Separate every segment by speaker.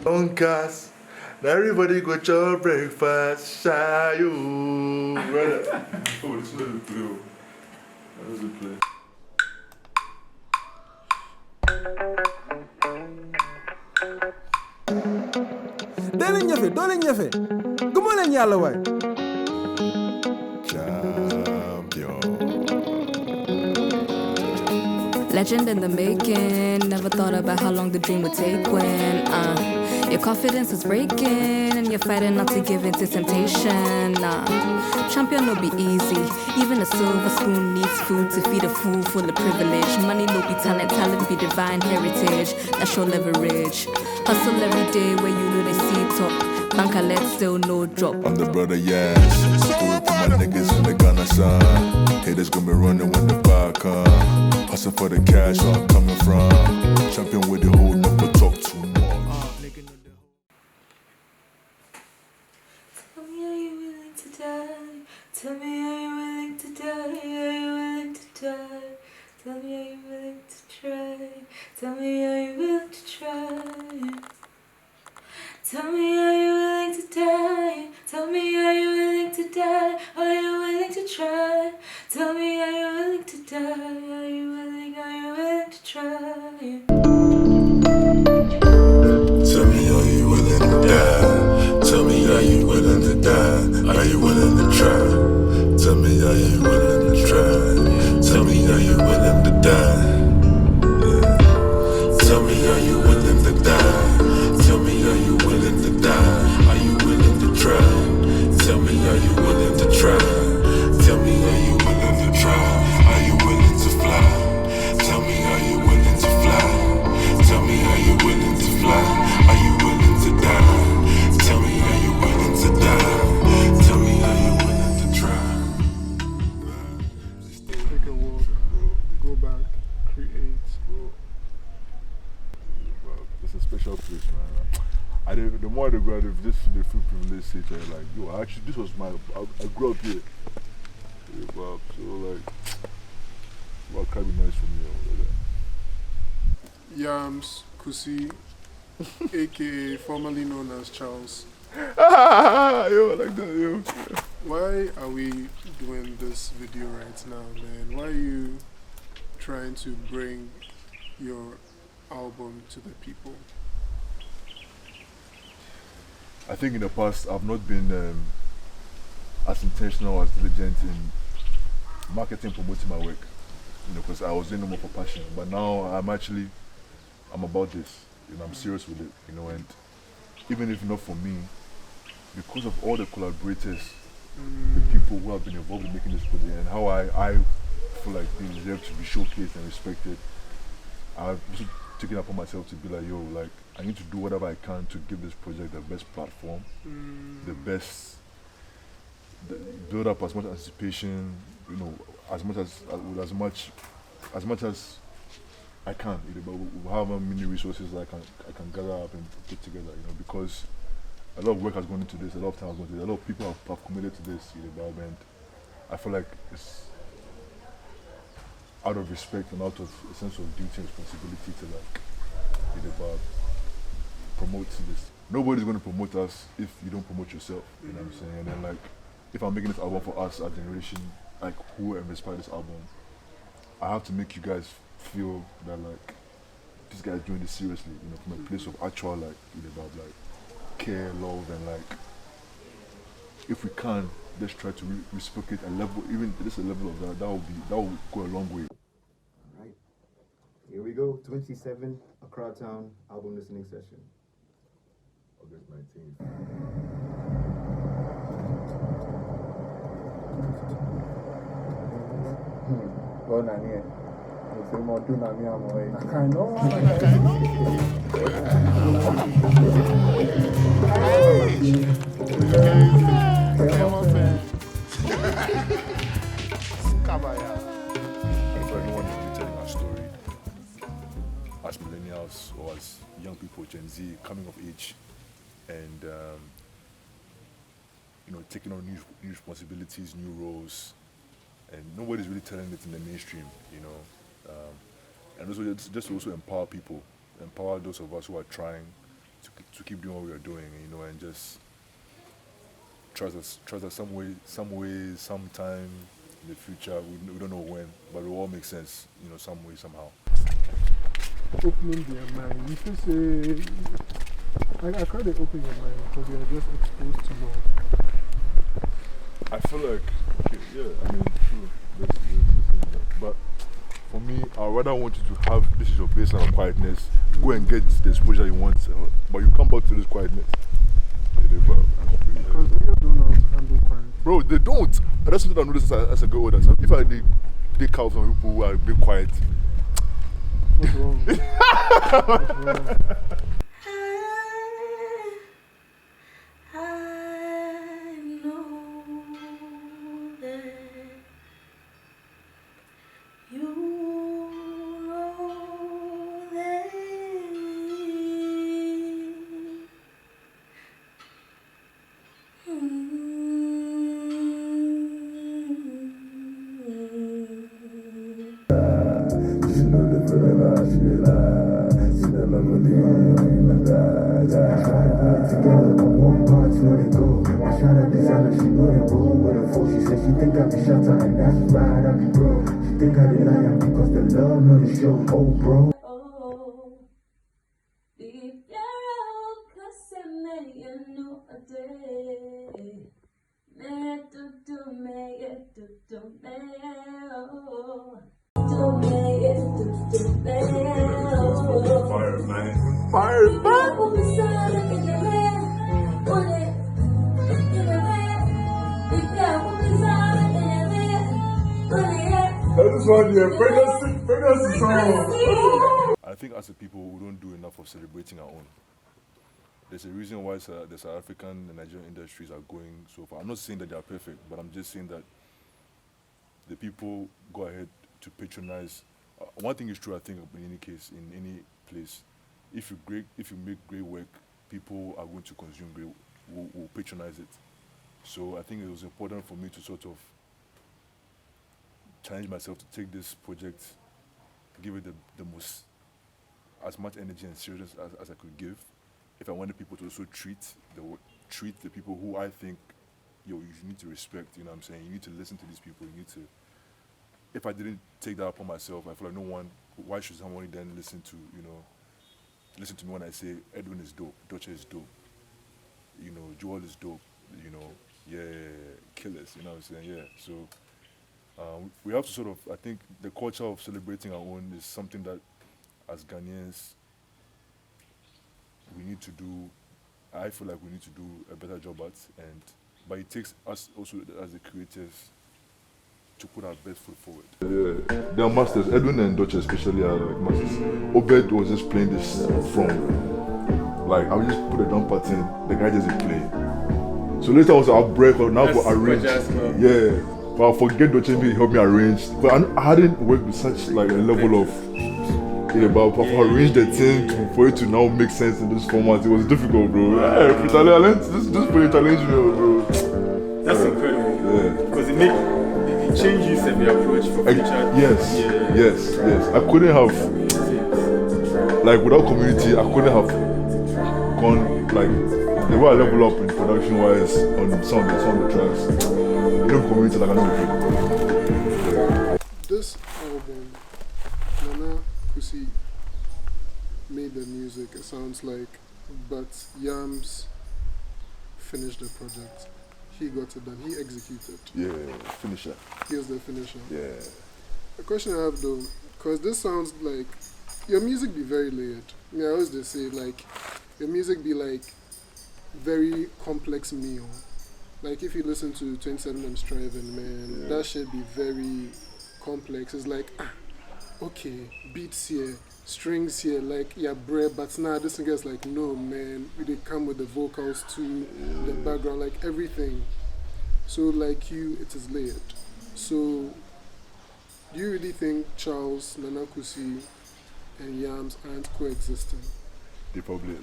Speaker 1: Cast. Now everybody go to breakfast. Shy you. Brother. Oh, this is the play. That was the play.
Speaker 2: Don't you Come on, yellow way.
Speaker 3: Legend in the making. Never thought about how long the dream would take when your confidence is breaking and you're fighting not to give in to temptation. Champion will be easy. Even a silver spoon needs food to feed a fool full of privilege. Money no be talent, talent be divine heritage. That's your leverage. Hustle every day where you know they see top. Bank alert still no drop.
Speaker 1: I'm the brother, yes. Do it for my niggas in the Ghana sun. Haters gonna be running when the bar come. Hustle for the cash where I'm coming from. Champion with the whole number, talk too much.
Speaker 3: Tell me, are you willing to die? Tell me, are you willing to die? Are you willing to die? Tell me, are you willing to try? Tell me, are you willing to try? Tell me, are you willing to die? Tell me, are you willing to die? Are you willing to try? Tell me, are you willing to die? Are you willing to try?
Speaker 1: Tell me, are you willing to die? Tell me, are you willing to die? Are you willing to try? Tell me, are you willing to try? Tell me, are you willing to die? Yeah. Tell me, are you willing to die? Tell me, are you willing to die? Are you willing to try? Tell me, are you willing to try? Tell me, are you willing to try? Are you willing to fly? Tell me, are you willing to fly? Tell me, are you willing to fly? Are you willing to die? Tell me, are you willing to die? Tell me, are you willing to try?
Speaker 4: Take a walk, go back, create.
Speaker 1: It's a special place, man. The more I go out, just the feel privilege sit there, like, yo, actually, this was I grew up here. Yeah, but, so, like, what can be nice for me over
Speaker 4: Yamz, Kusi, aka formerly known as Charles.
Speaker 1: yo, like that, yo.
Speaker 4: Why are we doing this video right now, man? Why are you trying to bring your album to the people?
Speaker 1: I think in the past, I've not been as intentional, as diligent in marketing, promoting my work, because I was doing it more for passion. But now I'm about this, I'm serious with it, and even if not for me, because of all the collaborators, the people who have been involved in making this project, and how I feel like they deserve to be showcased and respected, I've also taken it upon myself to be like, yo, like, I need to do whatever I can to give this project the best platform, the best, build up as much anticipation, as much as I can, but however many resources I can gather up and put together, because a lot of work has gone into this, a lot of time has gone into this, a lot of people have committed to this, and I feel like it's out of respect and out of a sense of duty and responsibility to promote this. Nobody's going to promote us if you don't promote yourself, you know what I'm saying? And then, like, if I'm making this album for us, our generation, like, who inspired this album, I have to make you guys feel that, like, this guy's doing this seriously, from a place of actual, like, care, love, and, like, if we can, let's try to reciprocate a level, even just a level of that will go a long way.
Speaker 5: Alright, here we go, 27 Accra Town album listening session. August 19th.
Speaker 4: Oh, Nani. I
Speaker 1: For anyone who's really telling our story, as millennials or as young people, Gen Z, coming of age, and taking on new responsibilities, new roles, and nobody's really telling it in the mainstream, and also just also empower people, empower those of us who are trying, to keep doing what we are doing, you know, and just trust us sometime in the future. We don't know when, but it will all make sense, you know, some way, somehow.
Speaker 4: Opening their mind. You should say, I can't open your mind because you are just exposed to more.
Speaker 1: I feel like, okay, yeah, I mean, true. But for me, I rather want you to have, this is your baseline of quietness, go and get the exposure you want, but you come back to this quietness.
Speaker 4: Because they don't know how to handle quiet.
Speaker 1: Bro, they don't. And that's something I noticed as I go older. So if I dig out some people who are a bit quiet.
Speaker 4: What's wrong? What's wrong?
Speaker 3: I know that you know that
Speaker 6: She said she think I be shut up and that's right, I be bro. She think I deny her because the love know the show, oh bro.
Speaker 3: if you're cause me, you know a day. Me do me, oh. Do me, oh.
Speaker 1: Fire, man. I think as a people, we don't do enough of celebrating our own. There's a reason why the South African and Nigerian industries are going so far. I'm not saying that they are perfect, but I'm just saying that the people go ahead to patronize. One thing is true, I think, in any case, in any place, if you make great work, people are going to consume great, will patronize it. So I think it was important for me to sort of challenge myself to take this project, give it the most, as much energy and seriousness as I could give. If I wanted people to also treat the people who I think, you need to respect, you know what I'm saying? You need to listen to these people, you need to, if I didn't take that upon myself, I feel like why should somebody then listen to me when I say Edwin is dope, Doche is dope, you know, Joel is dope, you know, yeah, killers, you know what I'm saying, yeah. So we have to sort of, I think the culture of celebrating our own is something that as Ghanaians, we need to do, I feel like we need to do a better job at, but it takes us also as the creators to put our best foot forward. Yeah, they are masters. Edwin and Doche especially are like masters. Obed was just playing this from, like, I would just put a drum pattern, the guy just play. So later also I'll break or now for arrange. Yeah, but I'll forget Doche me help me arrange. But I hadn't worked with such like a level of, but for arrange the thing for it to now make sense in this format, it was difficult, bro. Yeah, this pretty challenge, bro.
Speaker 7: That's incredible. Yeah. Because it changes every approach for future.
Speaker 1: Yes. I couldn't have, like, without community, I couldn't have gone, like, the way I level up in production wise on some of the tracks. You know, community, like, I know.
Speaker 4: This album, Nana Kusi made the music, it sounds like, but Yamz finished the project. He got it done. He executed.
Speaker 1: Yeah, finisher.
Speaker 4: He was the finisher.
Speaker 1: Yeah.
Speaker 4: The question I have though, because this sounds like your music be very layered. I always just say like your music be like very complex meal. Like if you listen to 27 and Striving, man, that should be very complex. It's like okay, beats here, strings here, like bread, but now this thing is like no man, they come with the vocals too, the background, like everything. So like it is layered. So do you really think Charles, Nana Kusi, and Yamz aren't coexisting?
Speaker 1: They probably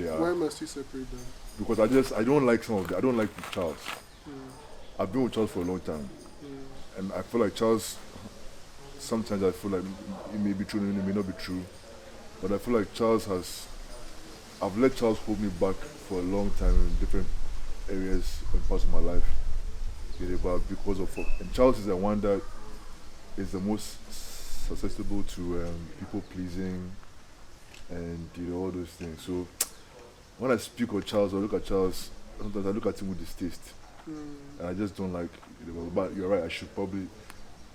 Speaker 1: are.
Speaker 4: Why must you separate them?
Speaker 1: Because I don't like some of them. I don't like Charles. I've been with Charles for a long time, and I feel like Charles. Sometimes I feel like it may be true and it may not be true, but I feel like Charles has I've let Charles hold me back for a long time in different areas and parts of my life. But because of and Charles is the one that is the most susceptible to people pleasing and all those things. So when I speak of Charles or look at Charles, sometimes I look at him with distaste, and I just don't like. But you're right. I should probably.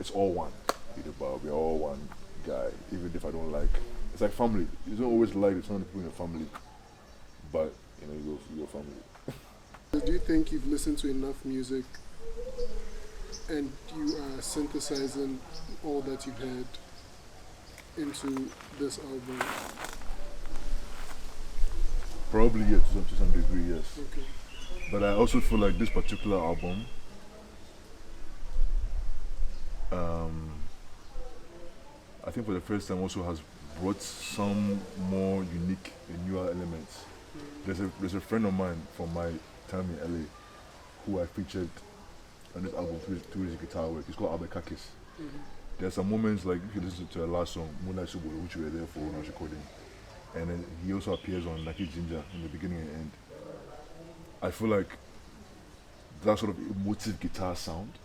Speaker 1: It's all one. We're all one guy, even if I don't like. It's like family. You don't always like some of the people in your family, but you go for your family.
Speaker 4: Do you think you've listened to enough music and you are synthesizing all that you've heard into this album?
Speaker 1: Probably, yeah, to some degree, yes.
Speaker 4: Okay.
Speaker 1: But I also feel like this particular album, I think for the first time also has brought some more unique and newer elements. There's a friend of mine from my time in LA who I featured on this album through his guitar work. He's called Abekakis. There's some moments like if you listen to the last song, Moonlight Subo, which we were there for when I was recording. And then he also appears on Lucky Ginger in the beginning and end. I feel like that sort of emotive guitar sound,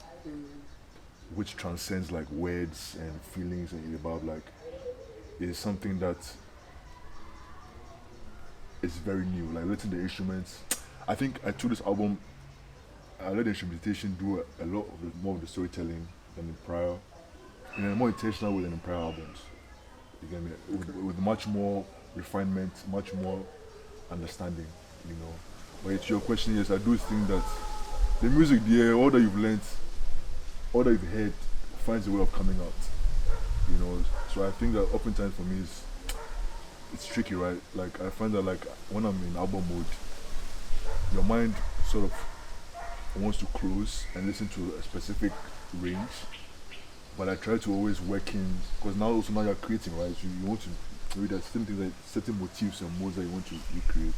Speaker 1: which transcends like words and feelings and about like, is something that is very new. Like letting the instruments. I think I took this album. I let the instrumentation do a lot of more of the storytelling than in prior, in a more intentional way than in prior albums. You get me? With much more refinement, much more understanding, But to your question, yes, I do think that the music, all that you've learned, all that you've heard, finds a way of coming out. So I think that oftentimes for me it's tricky, right? Like I find that like when I'm in album mode, your mind sort of wants to close and listen to a specific range, but I try to always work in, because now you're creating, right? So you want to maybe there's certain things, like certain motifs and modes that you want to recreate.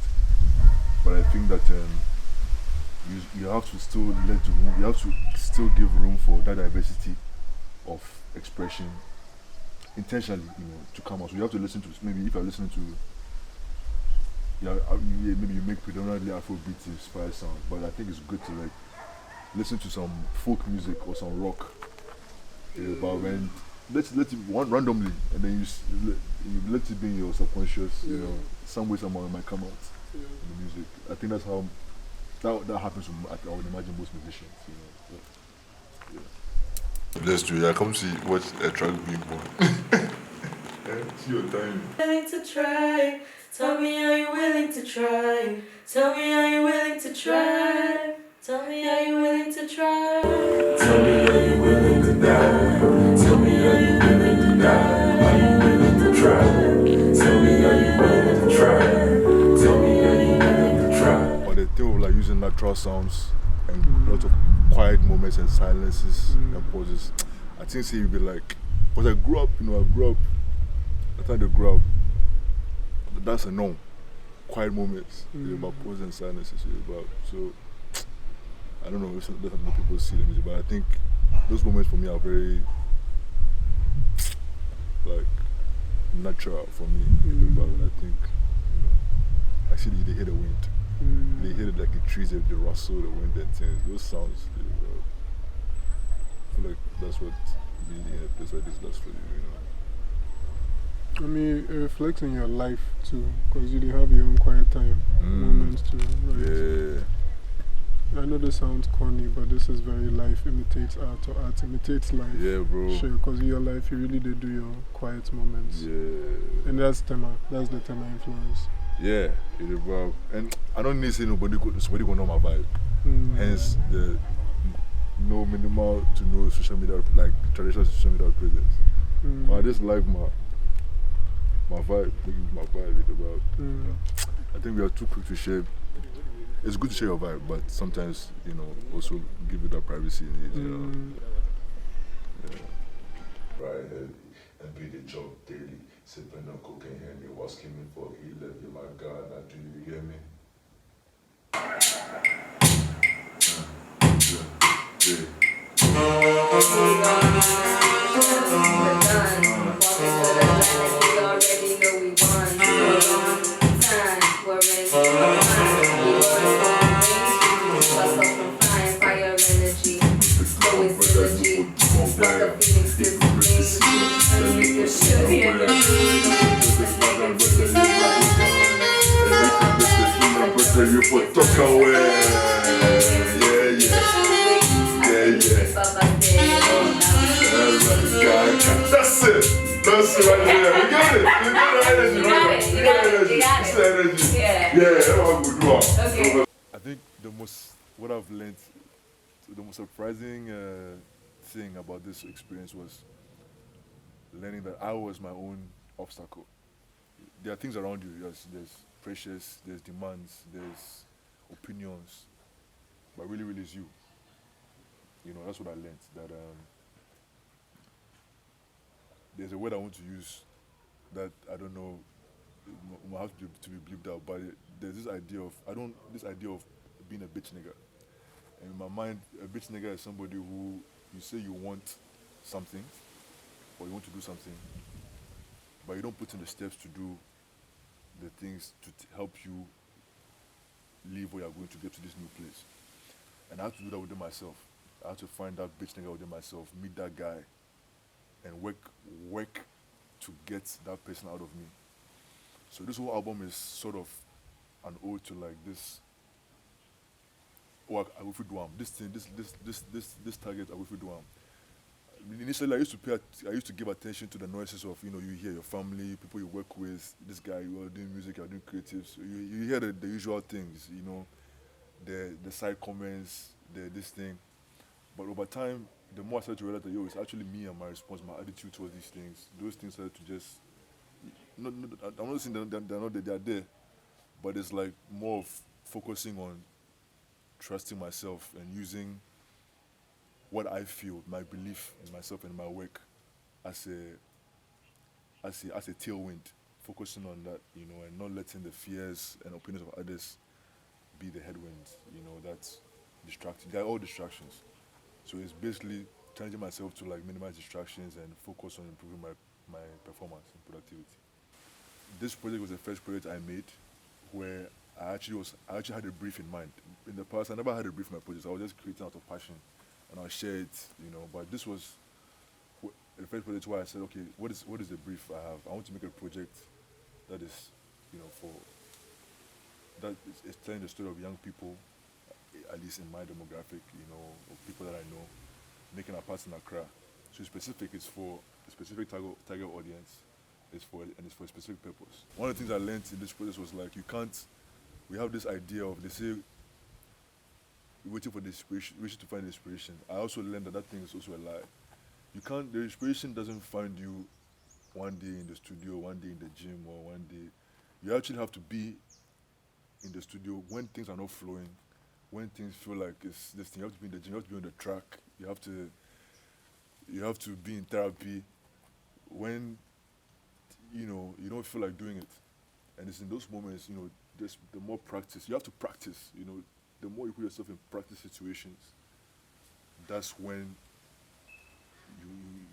Speaker 1: But I think that you have to still let room. You have to still give room for that diversity of expression intentionally, to come out. So you have to listen to, maybe if you're listening to, maybe you make predominantly Afrobeat inspired sounds, but I think it's good to like listen to some folk music or some rock. But when let it one randomly, and then you let it be in your subconscious. Some way somehow it might come out in the music. I think that's how that happens to, I would imagine, most musicians.
Speaker 8: Let's do it. I come see watch a track being born. See your time.
Speaker 3: Willing to try. Tell me, are you willing to try? Tell me, are you willing to try? Tell me, are you willing to try?
Speaker 9: Tell me, are you willing to die? Tell me, are you willing to die? Are you willing to try? Tell me, are you willing to try? Tell me, are you willing to try?
Speaker 1: But the thing of like using natural sounds and a lot of quiet moments and silences and pauses, I think say you'd be like, because I grew up, I thought I grew up, that's a norm. Quiet moments, about pauses and silences, so I don't know if that's how people see the music, but I think those moments for me are very like natural for me. But I think I see they hear the wind. They hear it like the trees, the rustle, the wind and things. Those sounds, I feel like that's what being in a place like this does for you,
Speaker 4: I mean, it reflects on your life too, because you have your own quiet time moments too, right? Yeah. I know this sounds corny, but this is very life imitates art, or art imitates life.
Speaker 1: Yeah, bro.
Speaker 4: Sure, because in your life you really did do your quiet moments.
Speaker 1: Yeah.
Speaker 4: And that's Tema. That's the Tema influence.
Speaker 1: Yeah, and I don't need to say somebody will know my vibe. Hence the no minimal to no social media, like traditional social media presence. But I just like my vibe, my vibe is about. I think we are too quick to share. It's good to share your vibe, but sometimes, also give it that privacy in it,
Speaker 8: Right ahead and be the job daily. Sipping on cocaine and you asking me for he love you, my God, now do you get me?
Speaker 3: We're
Speaker 8: potoka we. That's it. That's it right there. We got it. We got the energy right there. We got the energy. It's the energy. Yeah, that's what we do. Okay.
Speaker 1: I think what I've learned, the most surprising thing about this experience was learning that I was my own obstacle. There are things around you, yes, there's pressures, there's demands, there's opinions, but really it's you. You know, that's what I learned, that there's a word I want to use that I don't know, it might have to be bleeped out, but there's this idea of being a bitch nigga. And in my mind, a bitch nigga is somebody who you say you want something, or you want to do something, but you don't put in the steps to do the things to help you leave where you're going to get to this new place. And I had to do that within myself. I had to find that bitch nigga within myself, meet that guy, and work to get that person out of me. So this whole album is sort of an ode to like this. Oh, I will do this thing, this target. I will do. Initially, I used to give attention to the noises of, you hear your family, people you work with, this guy, you are doing music, you are doing creatives. So you hear the usual things, the side comments, this thing. But over time, the more I started to realize that, it's actually me and my response, my attitude towards these things. Those things started to just, I'm not saying they're there, but it's like more of focusing on trusting myself and using what I feel, my belief in myself and my work as a tailwind, focusing on that, and not letting the fears and opinions of others be the headwinds, that's distracting. They're all distractions. So it's basically challenging myself to like minimize distractions and focus on improving my performance and productivity. This project was the first project I made where I actually had a brief in mind. In the past, I never had a brief in my projects. I was just creating out of passion, and I'll share it, But this was the first project where I said, okay, what is the brief I have? I want to make a project that is, that is telling the story of young people, at least in my demographic, of people that I know, making a part in Accra. So it's for a specific target audience. It's for a specific purpose. One of the things I learned in this process was like, we have this idea of, they say, waiting for the inspiration, waiting to find the inspiration. I also learned that thing is also a lie. The inspiration doesn't find you one day in the studio, one day in the gym, or one day. You actually have to be in the studio when things are not flowing, when things feel like it's this thing. You have to be in the gym, you have to be on the track, you have to be in therapy when you don't feel like doing it. And it's in those moments, the more practice. You have to practice, the more you put yourself in practice situations, that's when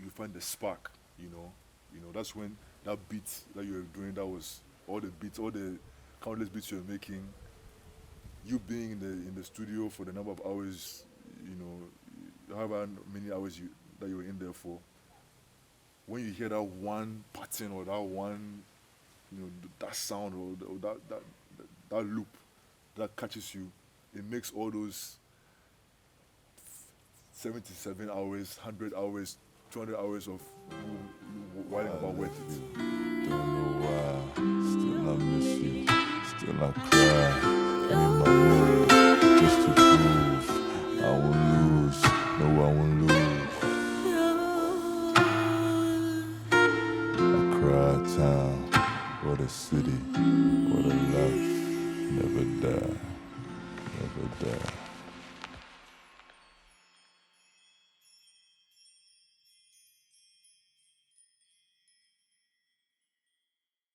Speaker 1: you find the spark, that's when that beat that you were doing, that was all the beats, all the countless beats you're making, you being in the studio for the number of hours, however many hours that you were in there for, when you hear that one pattern or that one, that sound or that loop that catches you, it makes all those 77 hours, 100 hours, 200 hours of whining about worth it.
Speaker 9: Don't know why, still I miss you, still I cry. In my way, just to prove I won't lose, no I won't lose. Accra Town, what a city, what a life, never die, never die.